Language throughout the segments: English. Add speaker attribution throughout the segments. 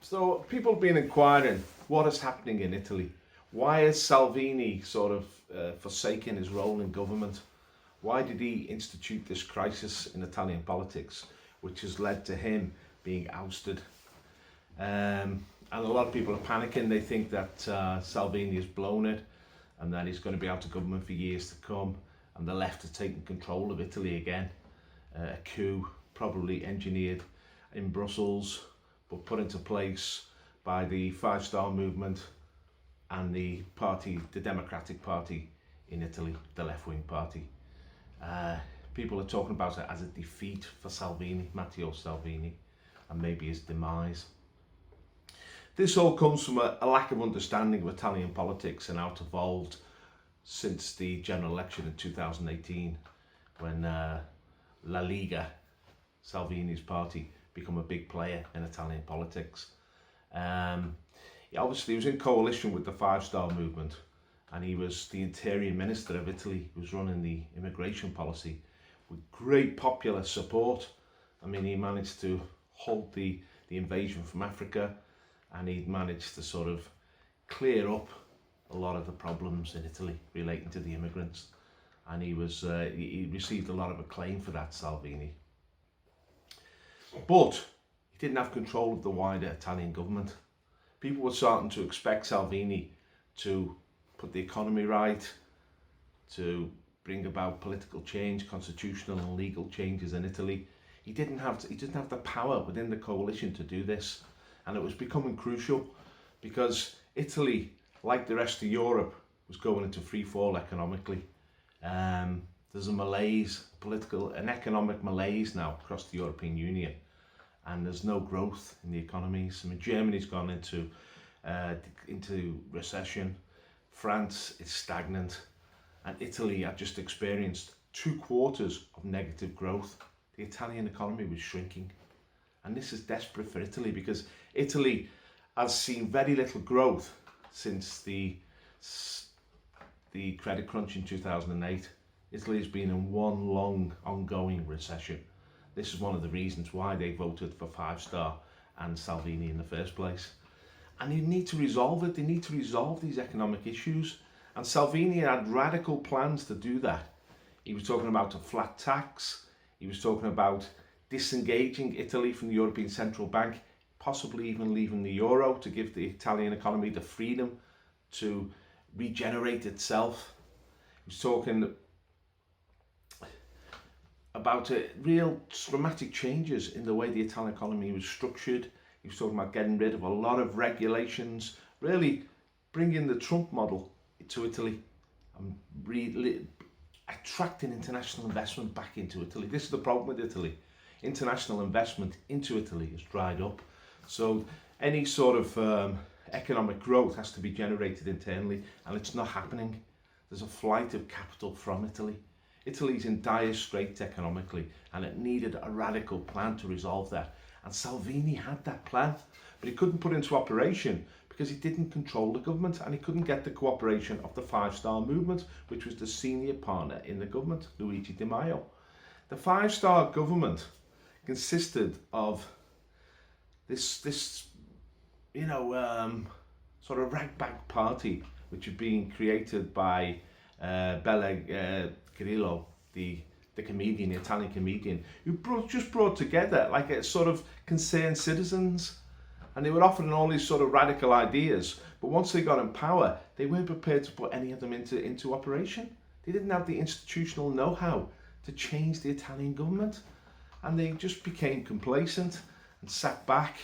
Speaker 1: So people have been inquiring what is happening in Italy. Why is Salvini sort of forsaking his role in government? Why did he institute this crisis in Italian politics, which has led to him being ousted? And a lot of people are panicking. They think that Salvini has blown it and that he's going to be out of government for years to come, and the left has taken control of Italy again. A coup probably engineered in Brussels but put into place by the Five Star Movement and the Democratic Party in Italy, the left-wing party. Uh, People are talking about it as a defeat for Salvini, Matteo Salvini, and maybe his demise. This all comes from a lack of understanding of Italian politics and how it evolved since the general election in 2018, when La Liga, Salvini's party, become a big player in Italian politics. Obviously, he was in coalition with the Five Star Movement, and he was the Interior Minister of Italy, who was running the immigration policy with great popular support. I mean, he managed to halt the invasion from Africa, and he managed to sort of clear up a lot of the problems in Italy relating to the immigrants. And he received a lot of acclaim for that, Salvini. But he didn't have control of the wider Italian government. People were starting to expect Salvini to put the economy right, to bring about political change, constitutional and legal changes in Italy. He didn't have the power within the coalition to do this, and it was becoming crucial because Italy, like the rest of Europe, was going into free fall economically. There's a malaise, an economic malaise now across the European Union, and there's no growth in the economies. I mean, Germany's gone into recession, France is stagnant, and Italy had just experienced 2 quarters of negative growth. The Italian economy was shrinking, and this is desperate for Italy because Italy has seen very little growth since the credit crunch in 2008. Italy has been in one long ongoing recession. This is one of the reasons why they voted for Five Star and Salvini in the first place. And you need to resolve it. They need to resolve these economic issues. And Salvini had radical plans to do that. He was talking about a flat tax. He was talking about disengaging Italy from the European Central Bank, possibly even leaving the euro to give the Italian economy the freedom to regenerate itself. He was talking about real dramatic changes in the way the Italian economy was structured. He was talking about getting rid of a lot of regulations, really bringing the Trump model to Italy and really attracting international investment back into Italy. This is the problem with Italy. International investment into Italy has dried up. So any sort of economic growth has to be generated internally, and it's not happening. There's a flight of capital from Italy. Italy's in dire straits economically, and it needed a radical plan to resolve that. And Salvini had that plan, but he couldn't put it into operation because he didn't control the government, and he couldn't get the cooperation of the Five Star Movement, which was the senior partner in the government, Luigi Di Maio. The Five Star government consisted of this sort of rag-bag party, which had been created by Bella Grillo, the comedian, the Italian comedian, who just brought together like a sort of concerned citizens, and they were offering all these sort of radical ideas. But once they got in power, they weren't prepared to put any of them into operation. They didn't have the institutional know-how to change the Italian government, and they just became complacent and sat back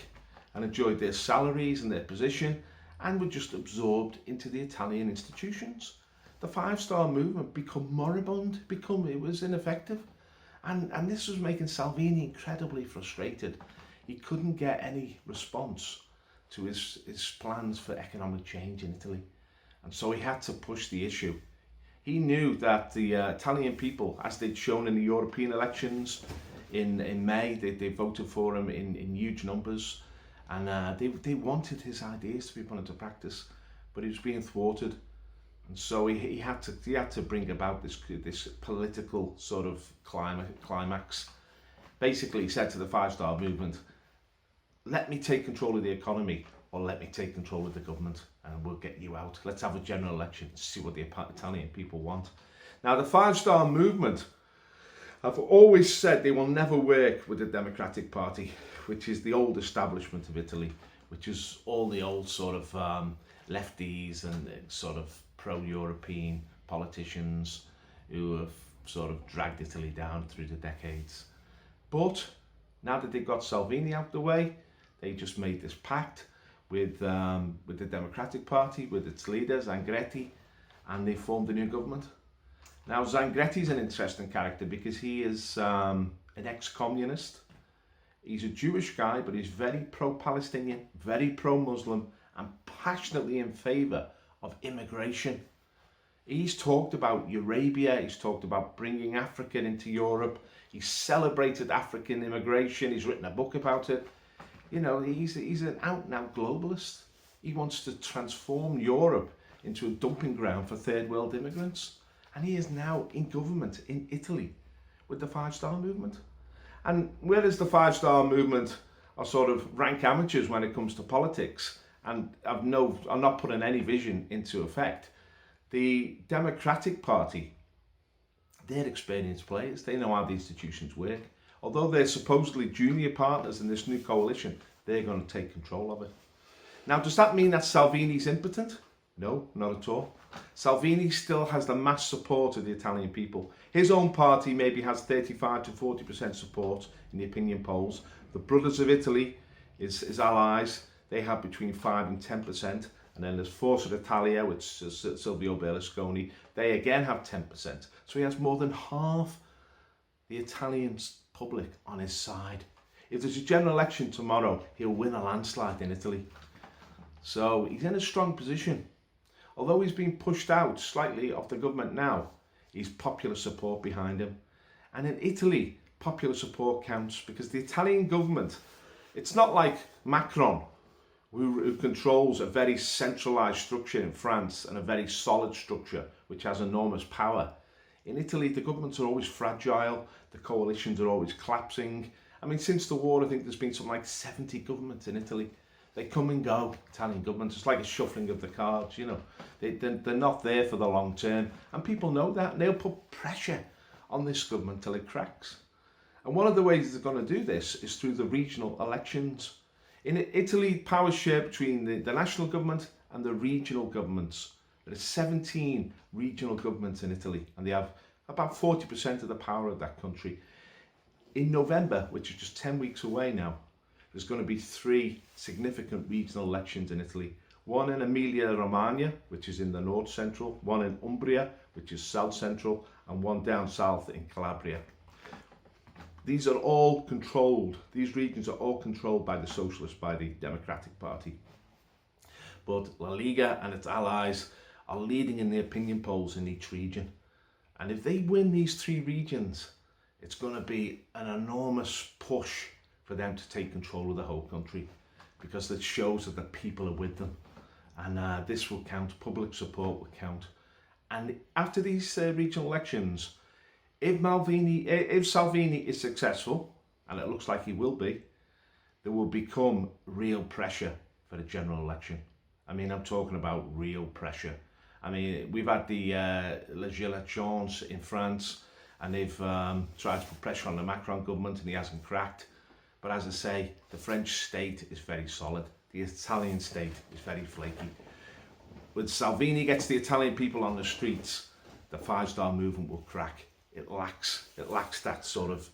Speaker 1: and enjoyed their salaries and their position, and were just absorbed into the Italian institutions. The Five Star Movement become moribund, it was ineffective. And this was making Salvini incredibly frustrated. He couldn't get any response to his plans for economic change in Italy. And so he had to push the issue. He knew that the Italian people, as they'd shown in the European elections in May, they voted for him in huge numbers. And they wanted his ideas to be put into practice, but he was being thwarted. And so he had to bring about this political sort of climax. Basically, he said to the Five Star Movement, let me take control of the economy, or let me take control of the government and we'll get you out. Let's have a general election and see what the Italian people want. Now, the Five-Star Movement have always said they will never work with the Democratic Party, which is the old establishment of Italy, which is all the old sort of lefties and sort of pro-European politicians who have sort of dragged Italy down through the decades. But now that they've got Salvini out the way, they just made this pact with the Democratic Party, with its leader, Zangretti, and they formed a new government. Now, Zangretti's an interesting character because he is an ex-communist. He's a Jewish guy, but he's very pro-Palestinian, very pro-Muslim, and passionately in favour of immigration. He's talked about Eurabia, he's talked about bringing Africa into Europe, he's celebrated African immigration, he's written a book about it. You know, he's an out-and-out globalist. He wants to transform Europe into a dumping ground for third world immigrants. And he is now in government in Italy with the Five-Star Movement. And whereas the Five-Star Movement are sort of rank amateurs when it comes to politics and are not putting any vision into effect, the Democratic Party, they're experienced players. They know how the institutions work. Although they're supposedly junior partners in this new coalition, they're going to take control of it. Now, does that mean that Salvini's impotent? No, not at all. Salvini still has the mass support of the Italian people. His own party maybe has 35 to 40% support in the opinion polls. The Brothers of Italy, his allies, they have between 5 and 10%. And then there's Forza Italia, which is Silvio Berlusconi. They again have 10%. So he has more than half the Italian public on his side. If there's a general election tomorrow, he'll win a landslide in Italy. So he's in a strong position. Although he's been pushed out slightly off the government now, he's popular support behind him. And in Italy, popular support counts because the Italian government, it's not like Macron, who controls a very centralised structure in France and a very solid structure, which has enormous power. In Italy, the governments are always fragile, the coalitions are always collapsing. I mean, since the war, I think there's been something like 70 governments in Italy. They come and go, Italian governments. It's like a shuffling of the cards, you know. They're not there for the long term. And people know that. And they'll put pressure on this government till it cracks. And one of the ways they're going to do this is through the regional elections. In Italy, power share between the national government and the regional governments. There are 17 regional governments in Italy. And they have about 40% of the power of that country. In November, which is just 10 weeks away now, there's going to be 3 significant regional elections in Italy. One in Emilia-Romagna, which is in the north central, one in Umbria, which is south central, and one down south in Calabria. These are all controlled, these regions are all controlled by the Socialists, by the Democratic Party. But La Liga and its allies are leading in the opinion polls in each region. And if they win these 3 regions, it's going to be an enormous push for them to take control of the whole country, because it shows that the people are with them. And this will count, public support will count. And after these regional elections, if Salvini is successful, and it looks like he will be, there will become real pressure for the general election. I mean, I'm talking about real pressure. I mean, we've had the Les Gilets Jaunes in France, and they've tried to put pressure on the Macron government, and he hasn't cracked. But as I say, the French state is very solid. The Italian state is very flaky. When Salvini gets the Italian people on the streets, the Five-Star Movement will crack. It lacks that sort of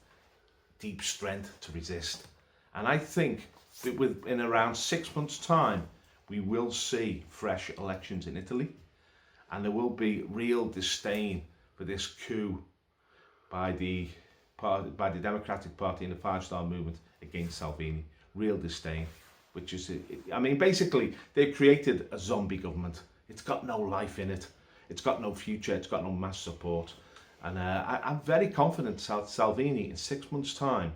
Speaker 1: deep strength to resist. And I think that in around 6 months' time, we will see fresh elections in Italy. And there will be real disdain for this coup by the Democratic Party and the Five-Star Movement against Salvini. Real disdain, which is, I mean, basically, they've created a zombie government. It's got no life in it. It's got no future. It's got no mass support. And I'm very confident Salvini, in 6 months' time,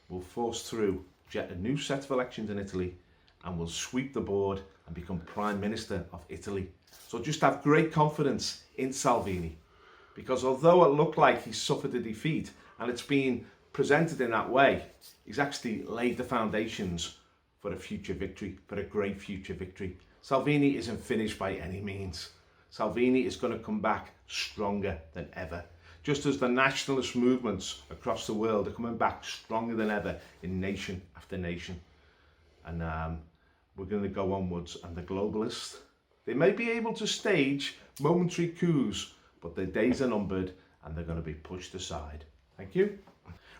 Speaker 1: will force through a new set of elections in Italy and will sweep the board and become Prime Minister of Italy. So just have great confidence in Salvini, because although it looked like he suffered a defeat, and it's been presented in that way, he's actually laid the foundations for a future victory, for a great future victory. Salvini isn't finished by any means. Salvini is going to come back stronger than ever. Just as the nationalist movements across the world are coming back stronger than ever in nation after nation. And we're going to go onwards. And the globalists, they may be able to stage momentary coups, but their days are numbered and they're going to be pushed aside. Thank you.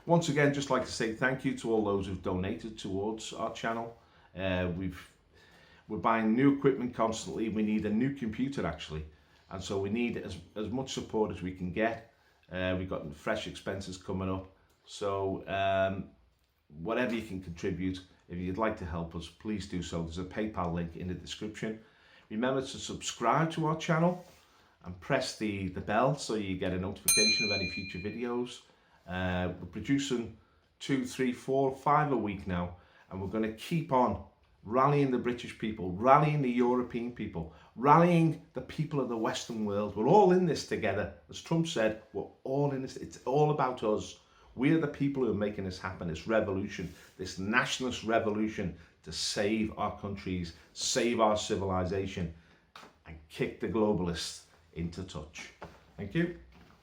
Speaker 1: Once again, just like to say thank you to all those who've donated towards our channel. We're buying new equipment constantly. We need a new computer actually, and so we need as much support as we can get. We've got fresh expenses coming up, so whatever you can contribute, if you'd like to help us, please do so. There's a PayPal link in the description. Remember to subscribe to our channel and press the bell so you get a notification of any future videos. We're producing 2, 3, 4, 5 a week now, and we're going to keep on rallying the British people, rallying the European people, rallying the people of the Western world. We're all in this together. As Trump said, we're all in this. It's all about us. We are the people who are making this happen, this revolution, this nationalist revolution to save our countries, save our civilization, and kick the globalists into touch. Thank you.